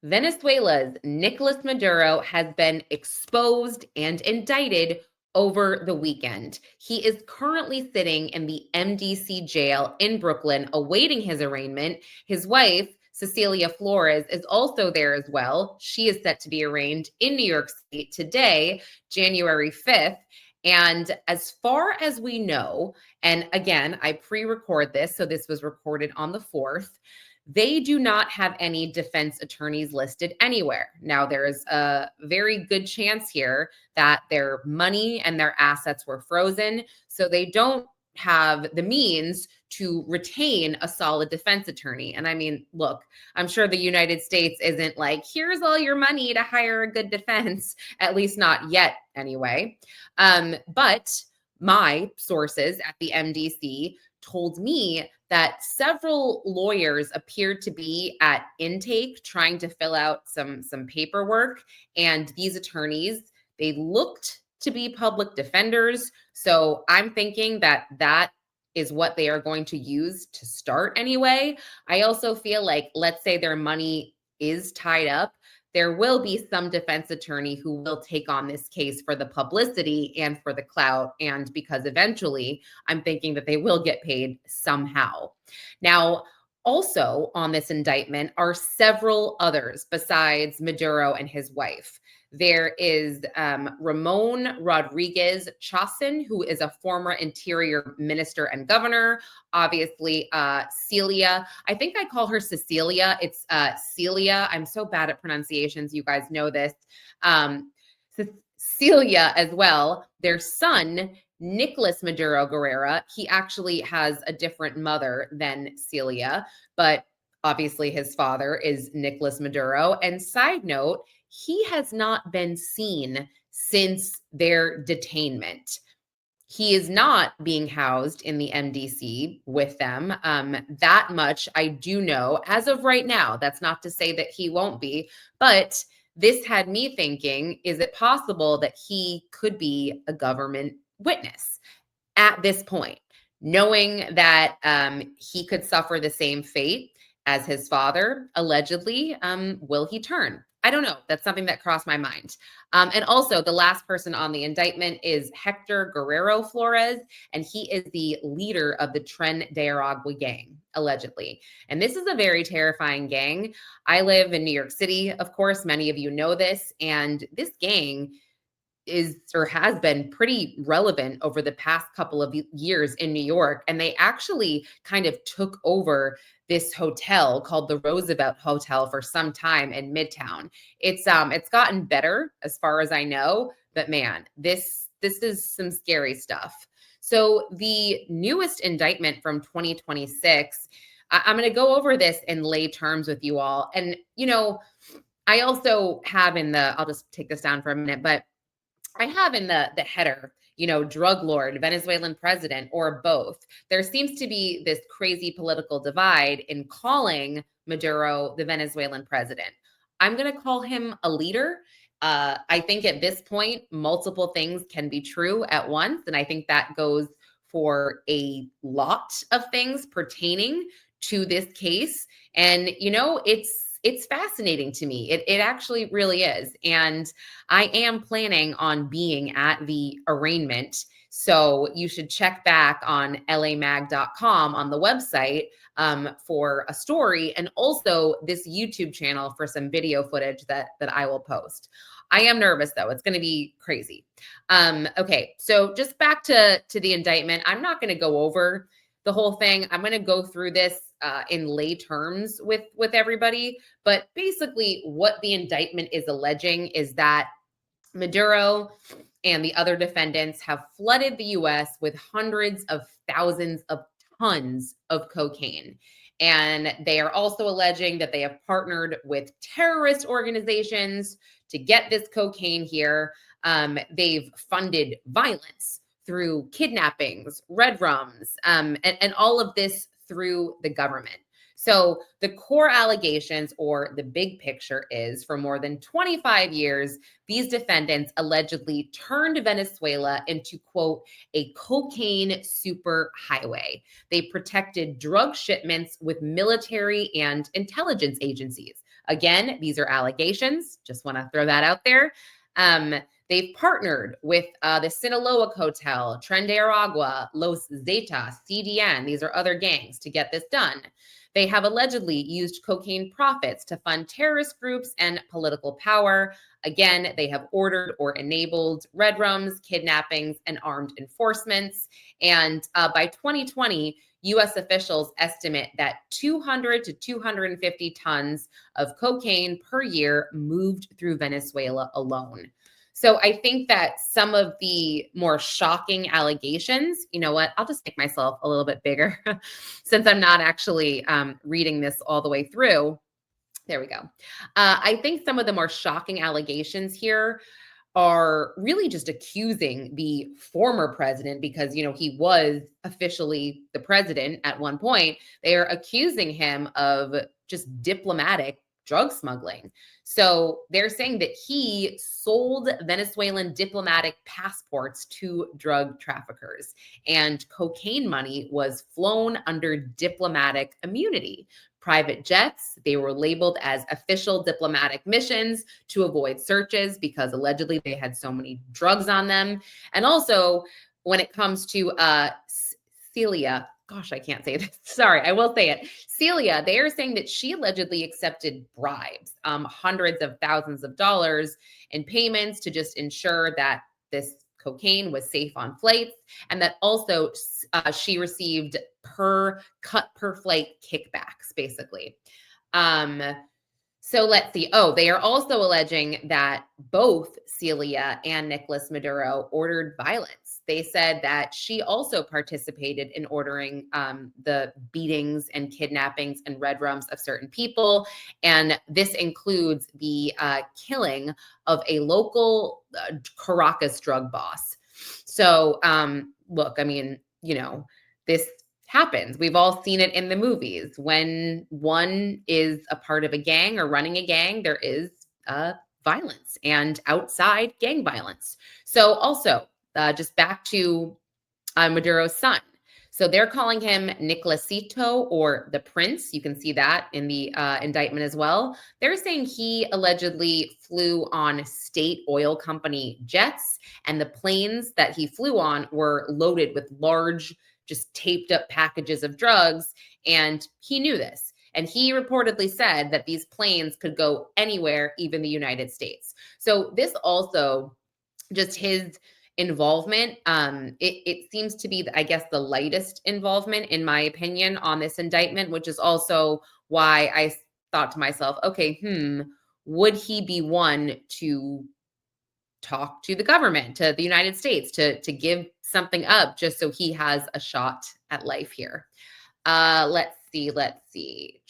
Venezuela's Nicolás Maduro has been exposed and indicted over the weekend. He is currently sitting in the MDC jail in Brooklyn awaiting his arraignment. His wife, Cilia Flores, is also there as well. She is set to be arraigned in New York State today, January 5th. And as far as we know, and again, I pre-record this, so this was recorded on the 4th, they do not have any defense attorneys listed anywhere. Now, there is a very good chance here that their money and their assets were frozen, so they don't have the means to retain a solid defense attorney. And I mean, look, I'm sure the United States isn't like, here's all your money to hire a good defense, at least not yet anyway. But my sources at the MDC told me that several lawyers appeared to be at intake trying to fill out some paperwork, and these attorneys, they looked to be public defenders. So I'm thinking that that is what they are going to use to start anyway. I also feel like, let's say their money is tied up, there will be some defense attorney who will take on this case for the publicity and for the clout, and because eventually I'm thinking that they will get paid somehow. Now, also on this indictment are several others besides Maduro and his wife. There is Ramon Rodriguez Chasin, who is a former interior minister and governor. Obviously, Cilia, I think I call her Cecilia. It's Cilia. I'm so bad at pronunciations. You guys know this. Cilia as well. Their son, Nicolás Maduro Guerra, he actually has a different mother than Cilia, but obviously his father is Nicolás Maduro. And side note, he has not been seen since their detainment. He is not being housed in the MDC with them. That much I do know as of right now. That's not to say that he won't be, but this had me thinking, is it possible that he could be a government witness at this point, knowing that he could suffer the same fate as his father, allegedly? Will he turn? I don't know. That's something that crossed my mind. And also, the last person on the indictment is Hector Guerrero Flores, and he is the leader of the Tren de Aragua gang, allegedly. And this is a very terrifying gang. I live in New York City, of course. Many of you know this. And this gang is or has been pretty relevant over the past couple of years in New York. And they actually kind of took over this hotel called the Roosevelt Hotel for some time in Midtown. It's gotten better as far as I know, but man, this is some scary stuff. So the newest indictment from 2026, I'm going to go over this in lay terms with you all. And, you know, I also have I'll just take this down for a minute, but I have in the header, you know, drug lord, Venezuelan president, or both. There seems to be this crazy political divide in calling Maduro the Venezuelan president. I'm going to call him a leader. I think at this point, multiple things can be true at once. And I think that goes for a lot of things pertaining to this case. And, you know, it's fascinating to me. It actually really is. And I am planning on being at the arraignment. So you should check back on lamag.com on the website for a story, and also this YouTube channel for some video footage that I will post. I am nervous though. It's going to be crazy. Okay. So just back to the indictment. I'm not going to go over the whole thing. I'm going to go through this in lay terms with everybody. But basically what the indictment is alleging is that Maduro and the other defendants have flooded the US with hundreds of thousands of tons of cocaine. And they are also alleging that they have partnered with terrorist organizations to get this cocaine here. They've funded violence through kidnappings, red rums, and all of this through the government. So the core allegations, or the big picture, is for more than 25 years, these defendants allegedly turned Venezuela into, quote, a cocaine superhighway. They protected drug shipments with military and intelligence agencies. Again, these are allegations. Just want to throw that out there. They've partnered with the Sinaloa Hotel, Tren de Aragua, Los Zetas, CDN. These are other gangs to get this done. They have allegedly used cocaine profits to fund terrorist groups and political power. Again, they have ordered or enabled red rums, kidnappings, and armed enforcements. And by 2020, U.S. officials estimate that 200 to 250 tons of cocaine per year moved through Venezuela alone. So I think that some of the more shocking allegations, you know what, I'll just make myself a little bit bigger since I'm not actually reading this all the way through. There we go. I think some of the more shocking allegations here are really just accusing the former president, because, you know, he was officially the president at one point. They are accusing him of just diplomatic drug smuggling. So they're saying that he sold Venezuelan diplomatic passports to drug traffickers, and cocaine money was flown under diplomatic immunity. Private jets, they were labeled as official diplomatic missions to avoid searches because allegedly they had so many drugs on them. And also, when it comes to Cilia, gosh, I can't say this. Sorry, I will say it. Cilia, they are saying that she allegedly accepted bribes, hundreds of thousands of dollars in payments to just ensure that this cocaine was safe on flights, and that also she received per flight kickbacks, basically. So let's see. Oh, they are also alleging that both Cilia and Nicolás Maduro ordered violence. They said that she also participated in ordering the beatings and kidnappings and red rums of certain people. And this includes the killing of a local Caracas drug boss. So look, I mean, you know, this happens. We've all seen it in the movies. When one is a part of a gang or running a gang, there is violence and outside gang violence. So also, just back to Maduro's son. So they're calling him Nicolásito, or the prince. You can see that in the indictment as well. They're saying he allegedly flew on state oil company jets, and the planes that he flew on were loaded with large, just taped up packages of drugs. And he knew this. And he reportedly said that these planes could go anywhere, even the United States. So this also, just his involvement, it seems to be, I guess, the lightest involvement, in my opinion, on this indictment, which is also why I thought to myself, okay, would he be one to talk to the government, to the United States, to give something up just so he has a shot at life here? Let's see.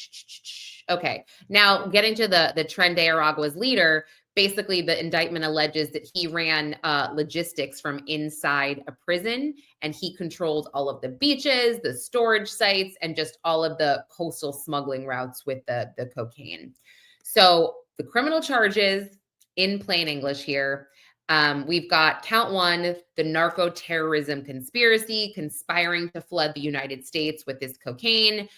Okay, now getting to the Tren de Aragua's leader. Basically, the indictment alleges that he ran logistics from inside a prison, and he controlled all of the beaches, the storage sites, and just all of the coastal smuggling routes with the cocaine. So the criminal charges, in plain English here, we've got count 1, the narco terrorism conspiracy, conspiring to flood the United States with this cocaine,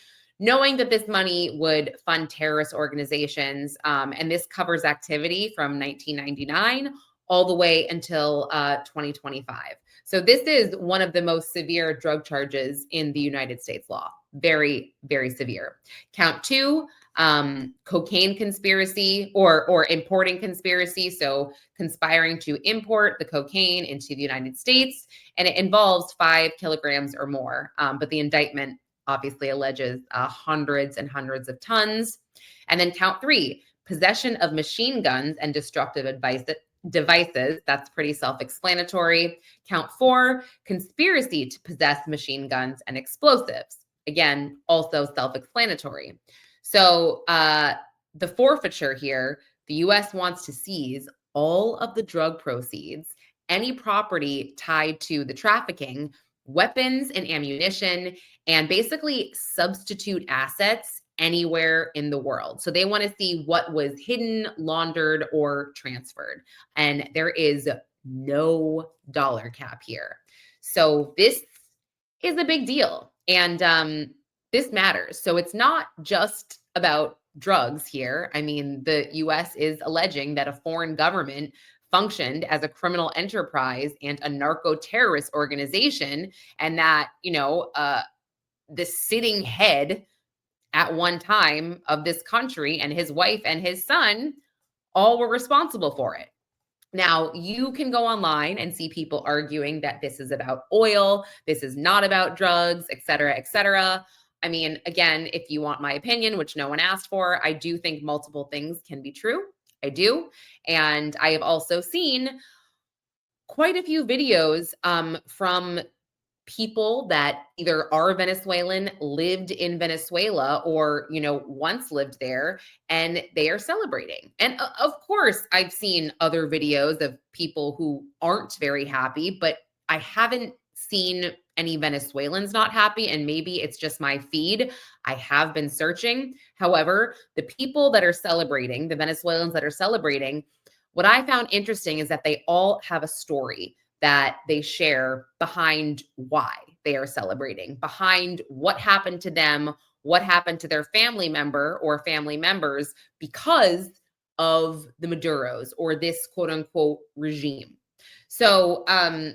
knowing that this money would fund terrorist organizations. And this covers activity from 1999 all the way until 2025. So this is one of the most severe drug charges in the United States law. Very, very severe. Count 2, cocaine conspiracy or importing conspiracy. So conspiring to import the cocaine into the United States, and it involves 5 kilograms or more. But the indictment obviously alleges hundreds and hundreds of tons. And then count 3, possession of machine guns and destructive devices. That's pretty self-explanatory. Count 4, conspiracy to possess machine guns and explosives. Again, also self-explanatory. So the forfeiture here, the U.S. wants to seize all of the drug proceeds, any property tied to the trafficking, weapons and ammunition, and basically substitute assets anywhere in the world. So they want to see what was hidden, laundered, or transferred. And there is no dollar cap here. So this is a big deal. And this matters. So it's not just about drugs here. I mean, the US is alleging that a foreign government functioned as a criminal enterprise and a narco-terrorist organization, and that, the sitting head at one time of this country and his wife and his son all were responsible for it. Now, you can go online and see people arguing that this is about oil, this is not about drugs, et cetera, et cetera. I mean, again, if you want my opinion, which no one asked for, I do think multiple things can be true. I do. And I have also seen quite a few videos from people that either are Venezuelan, lived in Venezuela, or, once lived there, and they are celebrating. And of course, I've seen other videos of people who aren't very happy, but I haven't seen any Venezuelans not happy. And maybe it's just my feed. I have been searching. However, the people that are celebrating, the Venezuelans that are celebrating, what I found interesting is that they all have a story that they share behind why they are celebrating, behind what happened to them, what happened to their family member or family members because of the Maduros or this quote unquote regime. So, I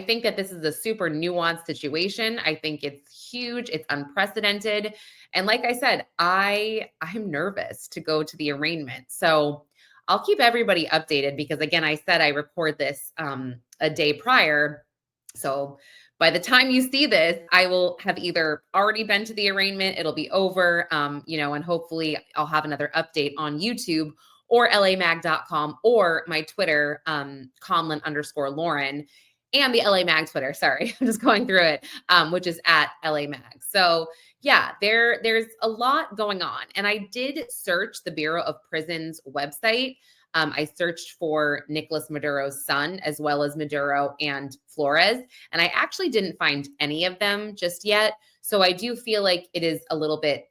think that this is a super nuanced situation. I think it's huge. It's unprecedented. And like I said, I'm nervous to go to the arraignment. So I'll keep everybody updated because, again, I said I record this a day prior. So by the time you see this, I will have either already been to the arraignment, it'll be over, and hopefully I'll have another update on YouTube or lamag.com or my Twitter, Conlin_Lauren, and the LA Mag Twitter. Sorry, I'm just going through it, which is at LA Mag. So yeah, there's a lot going on. And I did search the Bureau of Prisons website. I searched for Nicolás Maduro's son, as well as Maduro and Flores, and I actually didn't find any of them just yet. So I do feel like it is a little bit,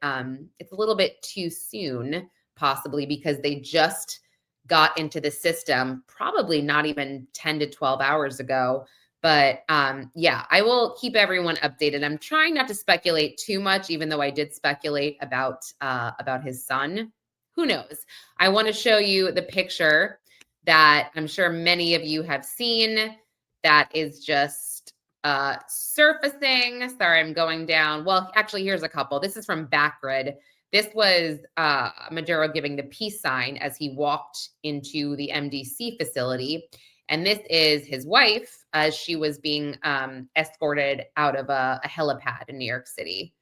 it's a little bit too soon, possibly because they just got into the system, probably not even 10 to 12 hours ago. But yeah, I will keep everyone updated. I'm trying not to speculate too much, even though I did speculate about his son. Who knows? I want to show you the picture that I'm sure many of you have seen that is just surfacing. Sorry, I'm going down. Well, actually, here's a couple. This is from Backgrid. This was Maduro giving the peace sign as he walked into the MDC facility. And this is his wife as she was being escorted out of a helipad in New York City.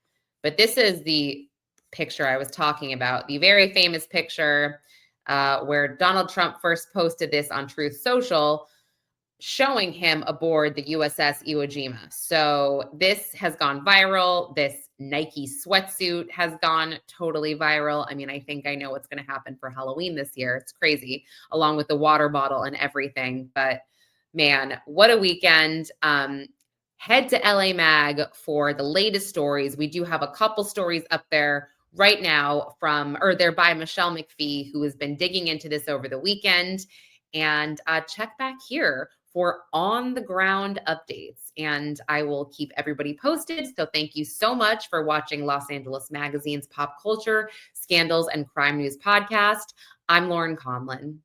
But this is the picture I was talking about, the very famous picture where Donald Trump first posted this on Truth Social, showing him aboard the USS Iwo Jima. So this has gone viral. This Nike sweatsuit has gone totally viral. I mean, I think I know what's going to happen for Halloween this year. It's crazy, along with the water bottle and everything. But man, what a weekend. Head to LA Mag for the latest stories. We do have a couple stories up there right now they're by Michelle McPhee, who has been digging into this over the weekend. And check back here for on the ground updates. And I will keep everybody posted. So thank you so much for watching Los Angeles Magazine's Pop Culture, Scandals, and Crime News podcast. I'm Lauren Conlin.